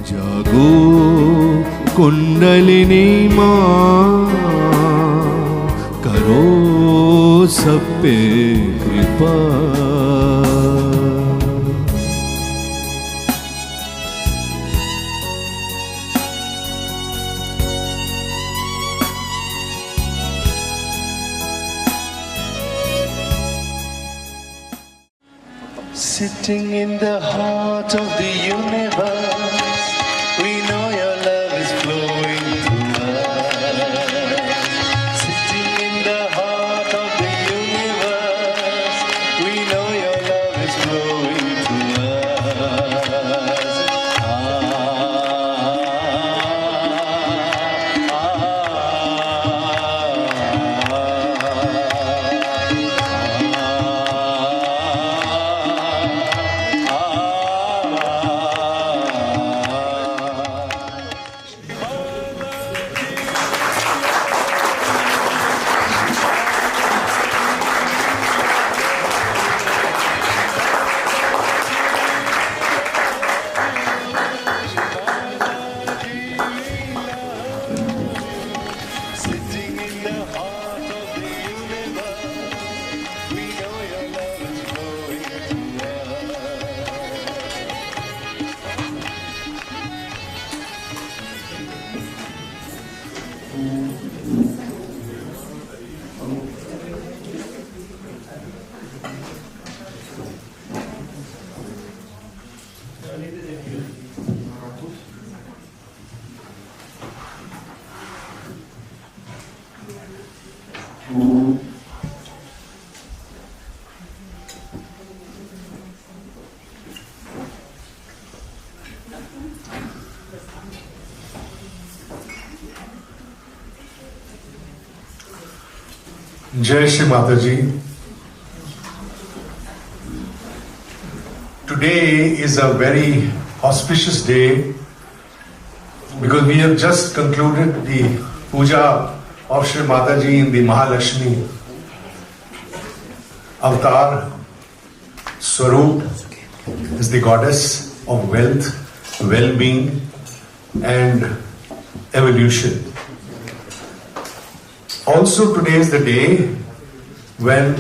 जागो कुंडलिनी माँ, करो सब पे कृपा। Sitting in the heart of the universe, we know your love is flowing through us. Sitting in the heart of the universe, we know your love is flowing through us. Jai Shree Mataji. Today is a very auspicious day because we have just concluded the Puja of Shree Mataji in the Mahalakshmi Avatar. Swarup is the goddess of wealth, well-being and evolution. Also today is the day when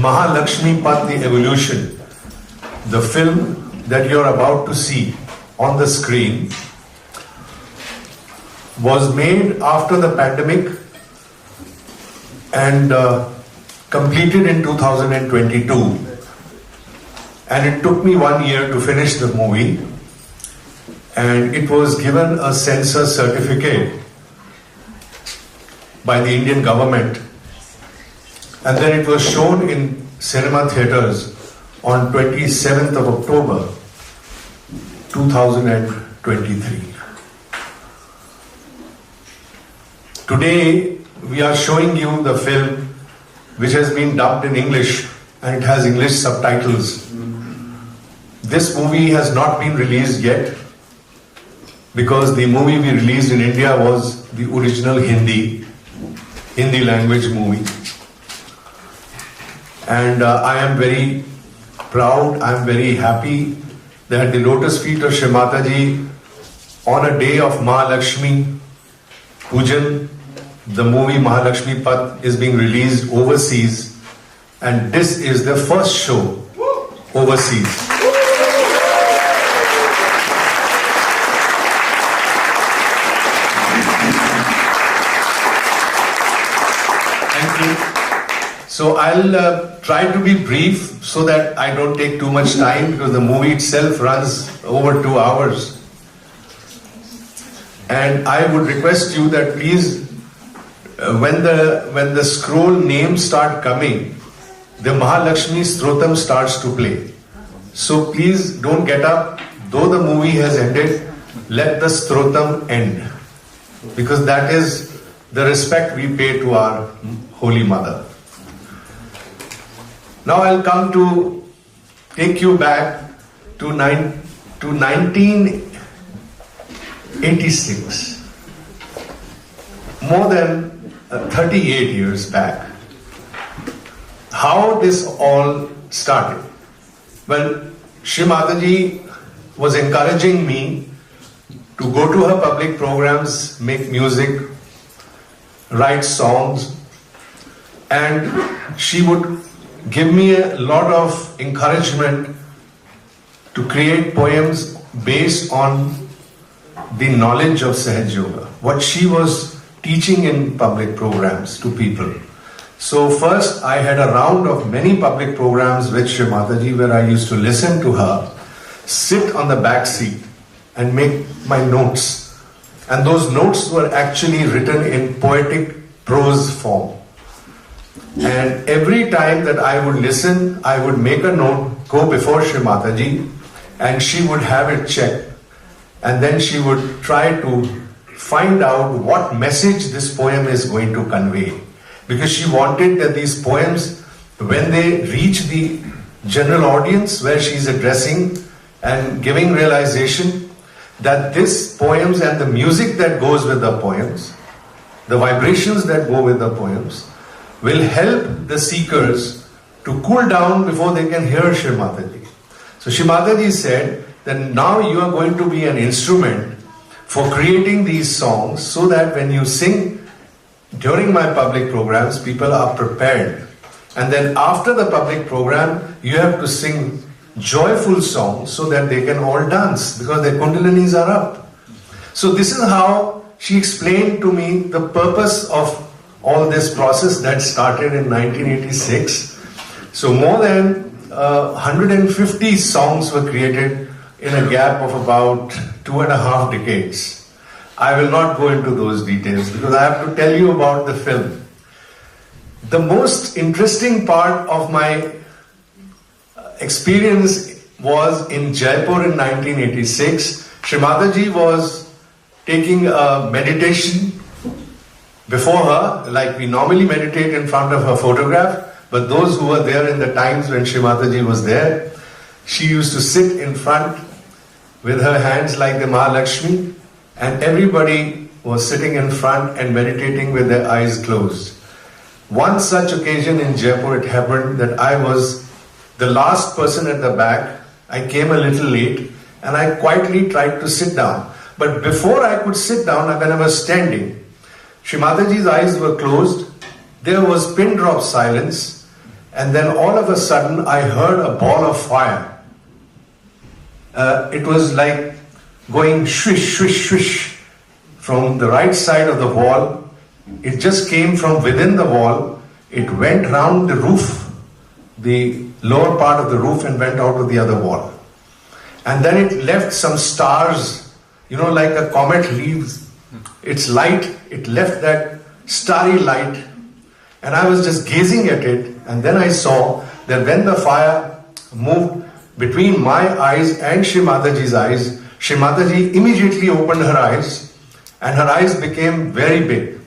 Mahalakshmi Path, the evolution, the film that you are about to see on the screen, was made after the pandemic and completed in 2022. And it took me 1 year to finish the movie, and it was given a censor certificate by the Indian government, and then it was shown in cinema theatres on 27th of October 2023. Today we are showing you the film which has been dubbed in English and it has English subtitles. This movie has not been released yet because the movie we released in India was the original Hindi language movie. And I am very proud, I am very happy that the lotus feet of Shree Mataji on a day of Mahalakshmi Pujan, the movie Mahalakshmi Path is being released overseas, and this is the first show overseas. So I'll try to be brief so that I don't take too much time because the movie itself runs over 2 hours. And I would request you that please, when the scroll names start coming, the Mahalakshmi Strotam starts to play. So please don't get up. Though the movie has ended, let the Strotam end. Because that is the respect we pay to our Holy Mother. Now I'll come to take you back to 1986. More than 38 years back. How this all started? Well, Shree Mataji was encouraging me to go to her public programs, make music, write songs, and she would give me a lot of encouragement to create poems based on the knowledge of Sahaja Yoga, what she was teaching in public programs to people. So first I had a round of many public programs with Shree Mataji where I used to listen to her, sit on the back seat and make my notes. And those notes were actually written in poetic prose form. And every time that I would listen, I would make a note, go before Shree Mataji, and she would have it checked. And then she would try to find out what message this poem is going to convey. Because she wanted that these poems, when they reach the general audience where she is addressing and giving realization, that these poems and the music that goes with the poems, the vibrations that go with the poems, will help the seekers to cool down before they can hear Shree Mataji. So Shree Mataji said that now you are going to be an instrument for creating these songs so that when you sing during my public programs, people are prepared. And then after the public program, you have to sing joyful songs so that they can all dance because their kundalinis are up. So this is how she explained to me the purpose of all this process that started in 1986. So more than 150 songs were created in a gap of about 2.5 decades. I will not go into those details because I have to tell you about the film. The most interesting part of my experience was in Jaipur in 1986. Shree Mataji was taking a meditation before her, like we normally meditate in front of her photograph, but those who were there in the times when Shree Mataji was there, she used to sit in front with her hands like the Mahalakshmi, and everybody was sitting in front and meditating with their eyes closed. One such occasion in Jaipur, it happened that I was the last person at the back. I came a little late and I quietly tried to sit down. But before I could sit down, when I was standing, Shree Mataji's eyes were closed, there was pin drop silence, and then all of a sudden I heard a ball of fire. It was like going swish, swish, swish from the right side of the wall. It just came from within the wall. It went round the roof, the lower part of the roof, and went out to the other wall. And then it left some stars, like a comet leaves its light. It left that starry light. And I was just gazing at it. And then I saw that when the fire moved between my eyes and Shree Mataji's eyes, Shree Mataji immediately opened her eyes and her eyes became very big.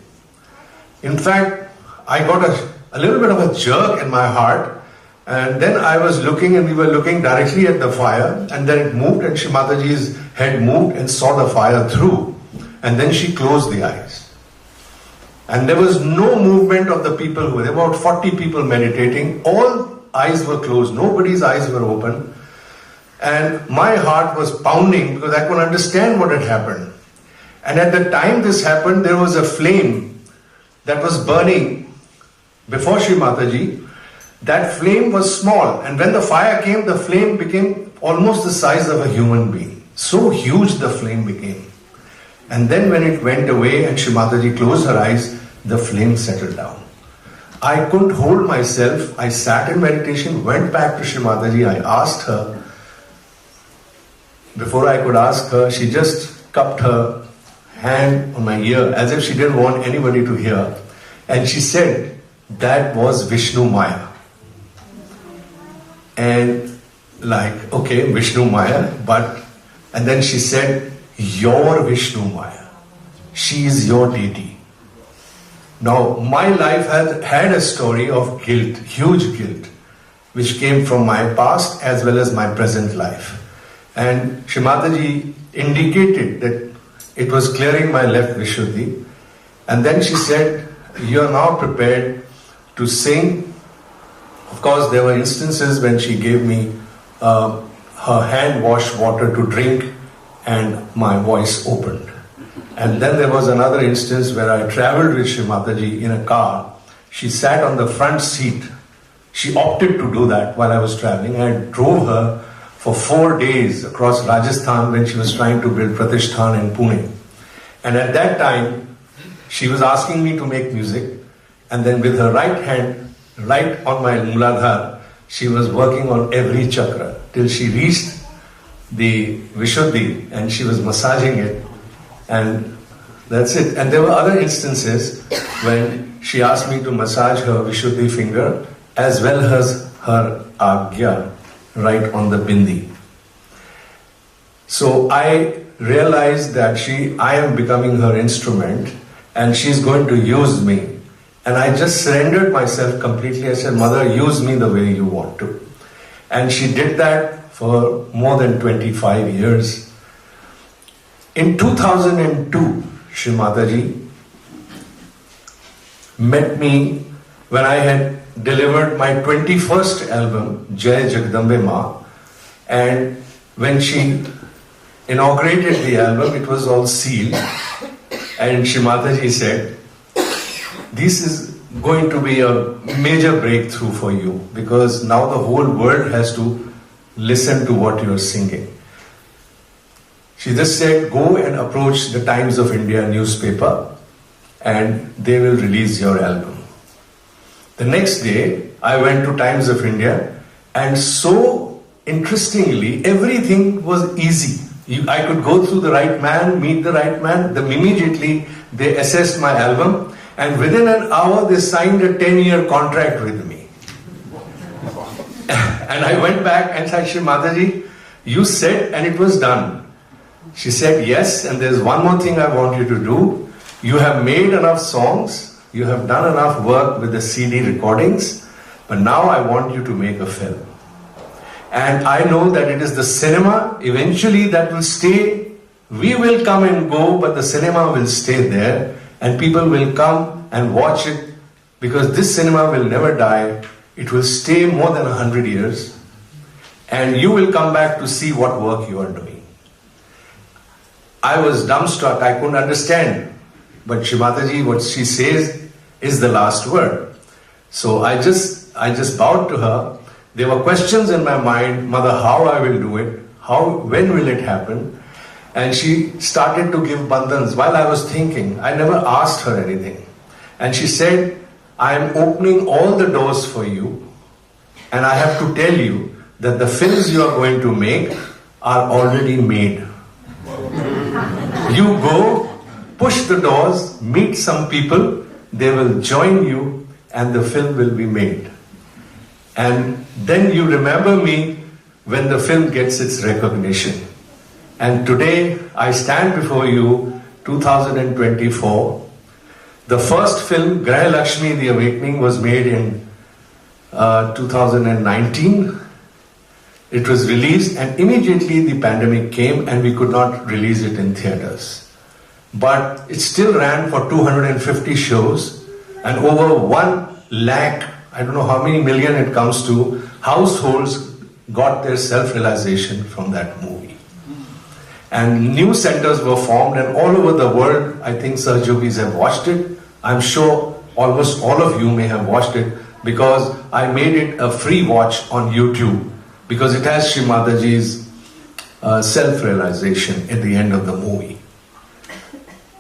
In fact, I got a little bit of a jerk in my heart, and then I was looking and we were looking directly at the fire, and then it moved and Shree Mataji's head moved and saw the fire through, and then she closed the eyes. And there was no movement of the people who were there, about 40 people meditating, all eyes were closed, nobody's eyes were open. And my heart was pounding because I couldn't understand what had happened. And at the time this happened, there was a flame that was burning before Shree Mataji. That flame was small, and when the fire came, the flame became almost the size of a human being. So huge the flame became. And then when it went away and Shree Mataji closed her eyes, the flame settled down. I couldn't hold myself. I sat in meditation, went back to Shree Mataji. I asked her. Before I could ask her, she just cupped her hand on my ear as if she didn't want anybody to hear. And she said, that was Vishnu Maya. And like, okay, Vishnu Maya, and then she said, your Vishnu Maya. She is your deity. Now, my life has had a story of guilt, huge guilt, which came from my past as well as my present life. And Shree Mataji indicated that it was clearing my left Vishuddhi. And then she said, you are now prepared to sing. Of course, there were instances when she gave me her hand wash water to drink and my voice opened. And then there was another instance where I traveled with Shree Mataji in a car. She sat on the front seat. She opted to do that while I was traveling. I drove her for 4 days across Rajasthan when she was trying to build Pratishthan in Pune. And at that time, she was asking me to make music, and then with her right hand, right on my Muladhar, she was working on every chakra till she reached the Vishuddhi and she was massaging it, and that's it. And there were other instances when she asked me to massage her Vishuddhi finger as well as her Agya right on the bindi. So I realized that I am becoming her instrument and she's going to use me. And I just surrendered myself completely. I said, Mother, use me the way you want to. And she did that for more than 25 years. In 2002, Shree Mataji met me when I had delivered my 21st album, Jai Jagdambe Ma. And when she inaugurated the album, it was all sealed. And Shree Mataji said, this is going to be a major breakthrough for you because now the whole world has to listen to what you are singing. She just said, go and approach the Times of India newspaper and they will release your album. The next day, I went to Times of India and so interestingly, everything was easy. I could go through the right man, meet the right man. Immediately, they assessed my album. And within an hour, they signed a 10-year contract with me. And I went back and said, Shree Mataji, you said and it was done. She said, yes, and there's one more thing I want you to do. You have made enough songs, you have done enough work with the CD recordings, but now I want you to make a film. And I know that it is the cinema eventually that will stay. We will come and go, but the cinema will stay there. And people will come and watch it because this cinema will never die. It will stay more than 100 years. And you will come back to see what work you are doing. I was dumbstruck. I couldn't understand. But Shree Mataji, what she says is the last word. So I just bowed to her. There were questions in my mind, Mother, how I will do it? When will it happen? And she started to give bandhans while I was thinking. I never asked her anything. And she said, I am opening all the doors for you. And I have to tell you that the films you are going to make are already made. You go, push the doors, meet some people, they will join you and the film will be made. And then you remember me when the film gets its recognition. And today I stand before you, 2024. The first film, Graha Lakshmi, The Awakening, was made in 2019. It was released and immediately the pandemic came and we could not release it in theatres. But it still ran for 250 shows and over 1 lakh, I don't know how many million it comes to, households got their self-realization from that movie. And new centers were formed and all over the world, I think Sahaja Yogis have watched it. I'm sure almost all of you may have watched it because I made it a free watch on YouTube because it has Shree Mataji's self-realization at the end of the movie.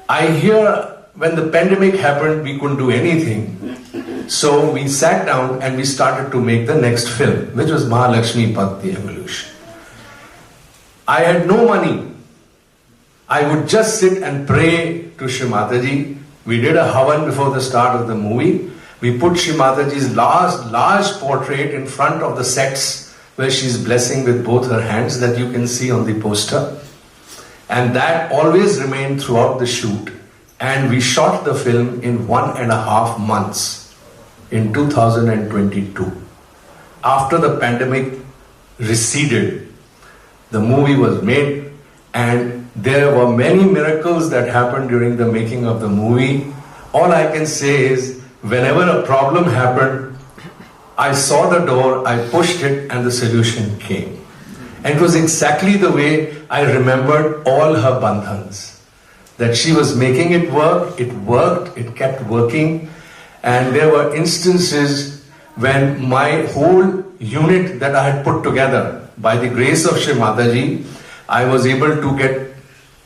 I hear when the pandemic happened, we couldn't do anything. So we sat down and we started to make the next film, which was Mahalakshmi Path, The Evolution. I had no money. I would just sit and pray to Shree Mataji. We did a havan before the start of the movie. We put Shree Mataji's large portrait in front of the sets where she's blessing with both her hands that you can see on the poster. And that always remained throughout the shoot. And we shot the film in 1.5 months in 2022. After the pandemic receded, the movie was made and there were many miracles that happened during the making of the movie. All I can say is, whenever a problem happened, I saw the door, I pushed it, and the solution came. And it was exactly the way I remembered all her bandhans. That she was making it work, it worked, it kept working. And there were instances when my whole unit that I had put together, by the grace of Shree Mataji, I was able to get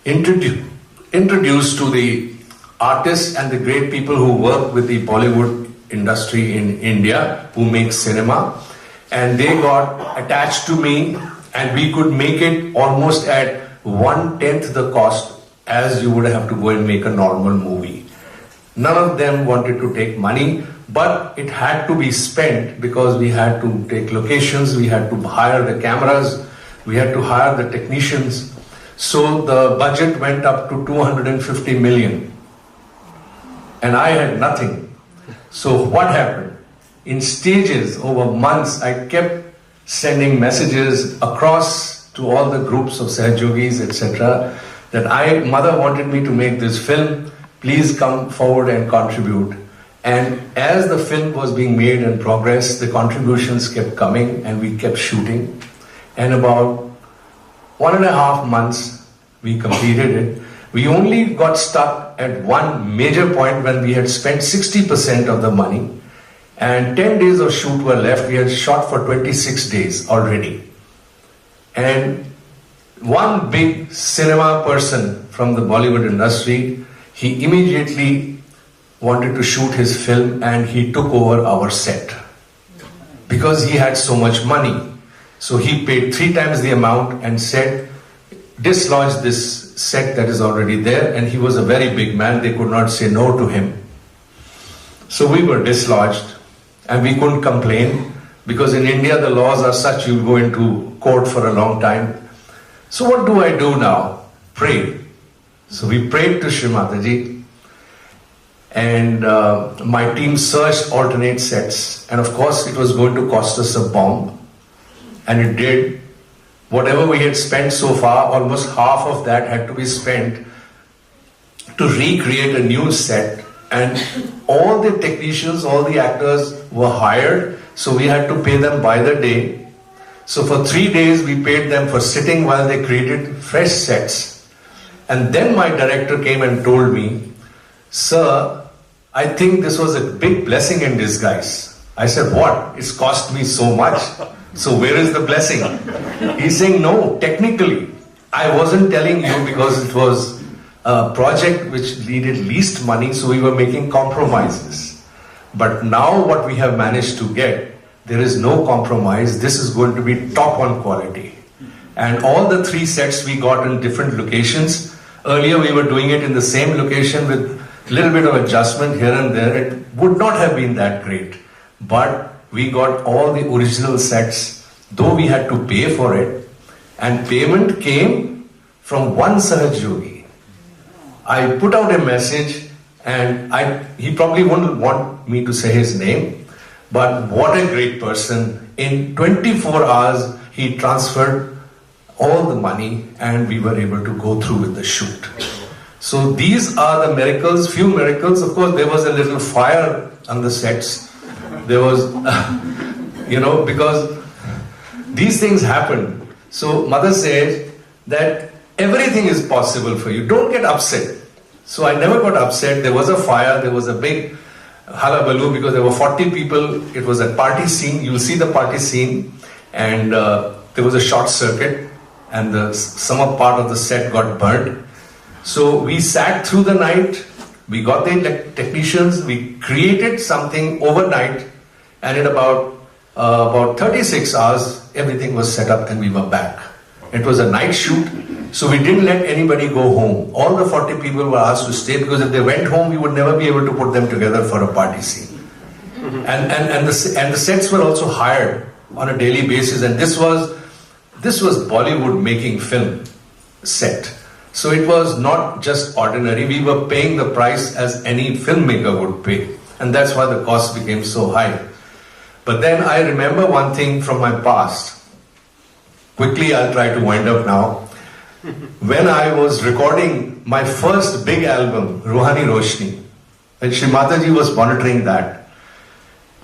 introduced to the artists and the great people who work with the Bollywood industry in India, who make cinema. And they got attached to me, and we could make it almost at 1/10 the cost as you would have to go and make a normal movie. None of them wanted to take money, but it had to be spent because we had to take locations, we had to hire the cameras, we had to hire the technicians. So the budget went up to 250 million. And I had nothing. So what happened? In stages, over months, I kept sending messages across to all the groups of Sahaja Yogis, etc. that Mother wanted me to make this film, please come forward and contribute. And as the film was being made and progressed, the contributions kept coming and we kept shooting. And about 1.5 months, we completed it. We only got stuck at one major point when we had spent 60% of the money. And 10 days of shoot were left. We had shot for 26 days already. And one big cinema person from the Bollywood industry, he immediately wanted to shoot his film and he took over our set. Because he had so much money. So he paid 3 times the amount and said, dislodge this set that is already there. And he was a very big man. They could not say no to him. So we were dislodged. And we couldn't complain because in India the laws are such you go into court for a long time. So what do I do now? Pray. So we prayed to Shree Mataji and my team searched alternate sets, and of course it was going to cost us a bomb, and it did. Whatever we had spent so far, almost half of that had to be spent to recreate a new set. And all the technicians, all the actors were hired, so we had to pay them by the day. So for 3 days we paid them for sitting while they created fresh sets. And then my director came and told me, sir, I think this was a big blessing in disguise. I said, what? It's cost me so much. So where is the blessing? He's saying, no, technically. I wasn't telling you because it was a project which needed least money, so we were making compromises. But now what we have managed to get, there is no compromise. This is going to be top one quality. And all the 3 sets we got in different locations. Earlier we were doing it in the same location with a little bit of adjustment here and there. It would not have been that great. But we got all the original sets, though we had to pay for it. And payment came from one Sahaja Yogi. I put out a message, and he probably wouldn't want me to say his name, but what a great person. In 24 hours, he transferred all the money and we were able to go through with the shoot. So these are the miracles, few miracles. Of course, there was a little fire on the sets. There was, because these things happen. So Mother says that everything is possible for you. Don't get upset. So I never got upset. There was a fire. There was a big hullabaloo because there were 40 people. It was a party scene. You'll see the party scene. And there was a short circuit. And some part of the set got burnt. So we sat through the night. We got the technicians. We created something overnight. And in about 36 hours, everything was set up and we were back. It was a night shoot. So we didn't let anybody go home. All the 40 people were asked to stay because if they went home, we would never be able to put them together for a party scene. And the sets were also hired on a daily basis. And this was Bollywood making film set. So it was not just ordinary. We were paying the price as any filmmaker would pay. And that's why the cost became so high. But then I remember one thing from my past. Quickly, I'll try to wind up now. When I was recording my first big album, Ruhani Roshni, when Shree Mataji was monitoring that,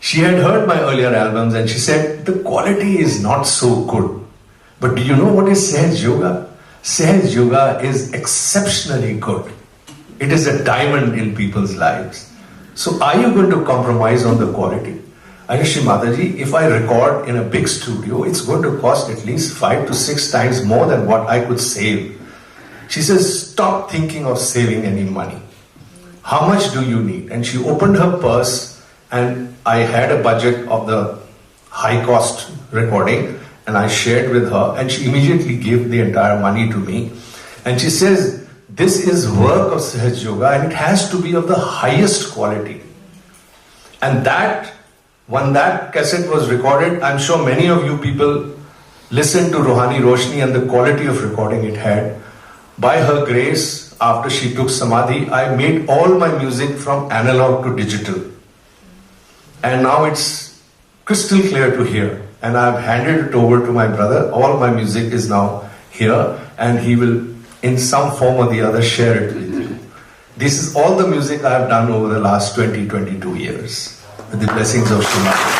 she had heard my earlier albums and she said, the quality is not so good. But do you know what is Sahaja Yoga? Sahaja Yoga is exceptionally good. It is a diamond in people's lives. So are you going to compromise on the quality? Shree Mataji, if I record in a big studio, it's going to cost at least 5 to 6 times more than what I could save. She says, stop thinking of saving any money. How much do you need? And she opened her purse, and I had a budget of the high cost recording, and I shared with her, and she immediately gave the entire money to me. And she says, this is work of Sahaja Yoga, and it has to be of the highest quality. And that, when that cassette was recorded, I'm sure many of you people listened to Rohani Roshni and the quality of recording it had. By her grace, after she took Samadhi, I made all my music from analog to digital. And now it's crystal clear to hear. And I've handed it over to my brother. All my music is now here, and he will, in some form or the other, share it with you. This is all the music I have done over the last 22 years. With the blessings of Shree Mataji.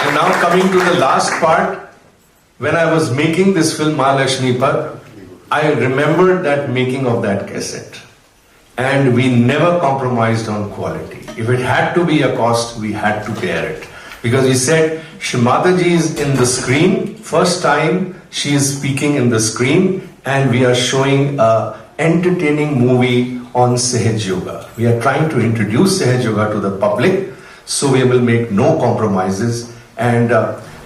And now coming to the last part, when I was making this film Mahalakshmi Path, I remembered that making of that cassette. And we never compromised on quality. If it had to be a cost, we had to bear it. Because we said, Shree Mataji is in the screen, first time she is speaking in the screen, and we are showing an entertaining movie on Sahaja Yoga. We are trying to introduce Sahaja Yoga to the public, so we will make no compromises. And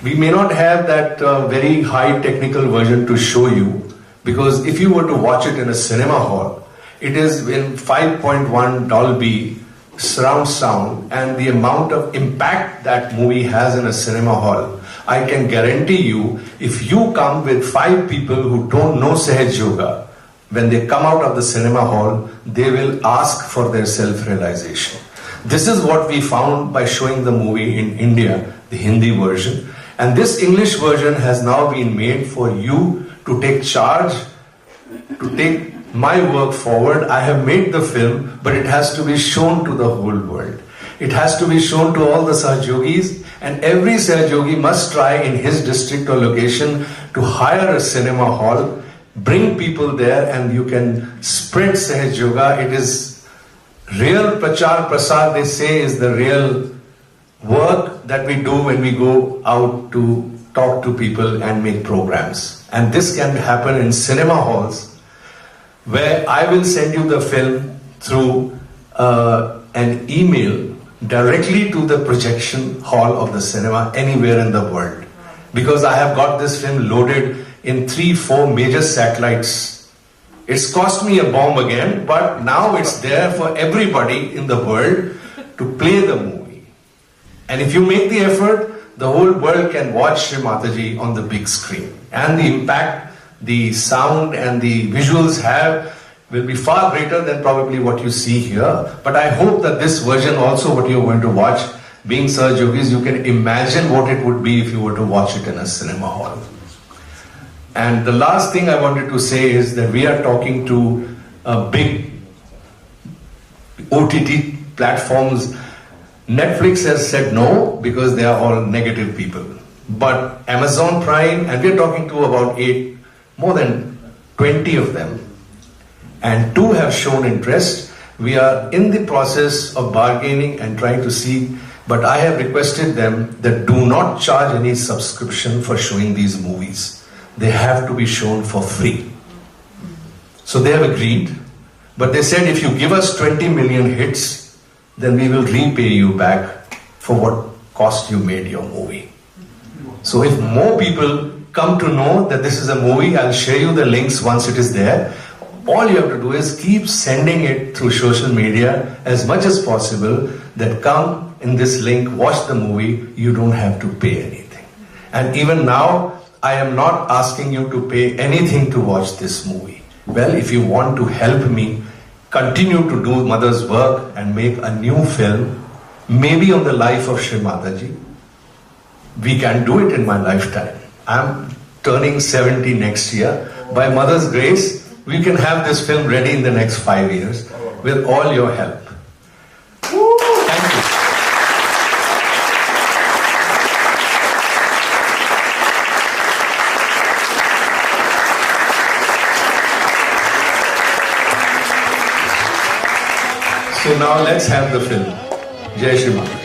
we may not have that very high technical version to show you, because if you were to watch it in a cinema hall, it is in 5.1 Dolby surround sound, and the amount of impact that movie has in a cinema hall, I can guarantee you, if you come with 5 people who don't know Sahaja Yoga, when they come out of the cinema hall, they will ask for their self-realization. This is what we found by showing the movie in India, the Hindi version. And this English version has now been made for you to take charge, to take my work forward. I have made the film, but it has to be shown to the whole world. It has to be shown to all the Sahaja Yogis, and every Sahaja Yogi must try in his district or location to hire a cinema hall, bring people there, and you can spread Sahaja Yoga. It is real prachar prasar, they say, is the real work that we do when we go out to talk to people and make programs. And this can happen in cinema halls, where I will send you the film through an email directly to the projection hall of the cinema anywhere in the world. Because I have got this film loaded in 3-4 major satellites. It's cost me a bomb again, but now it's there for everybody in the world to play the movie. And if you make the effort, the whole world can watch Shree Mataji on the big screen. And the impact the sound and the visuals have will be far greater than probably what you see here. But I hope that this version also, what you're going to watch, being Sahaja Yogis, you can imagine what it would be if you were to watch it in a cinema hall. And the last thing I wanted to say is that we are talking to big OTT platforms. Netflix has said no because they are all negative people. But Amazon Prime, and we're talking to about more than 20 of them, and 2 have shown interest. We are in the process of bargaining and trying to see, but I have requested them that do not charge any subscription for showing these movies. They have to be shown for free. So they have agreed, but they said if you give us 20 million hits, then we will repay you back for what cost you made your movie. So if more people come to know that this is a movie, I'll share you the links once it is there. All you have to do is keep sending it through social media as much as possible, that come in this link, watch the movie, you don't have to pay anything. And even now, I am not asking you to pay anything to watch this movie. Well, if you want to help me continue to do Mother's work and make a new film, maybe on the life of Shree Mataji, we can do it in my lifetime. I'm turning 70 next year. By Mother's grace, we can have this film ready in the next 5 years with all your help. Woo! So now let's have the film. Jai Shri Mataji.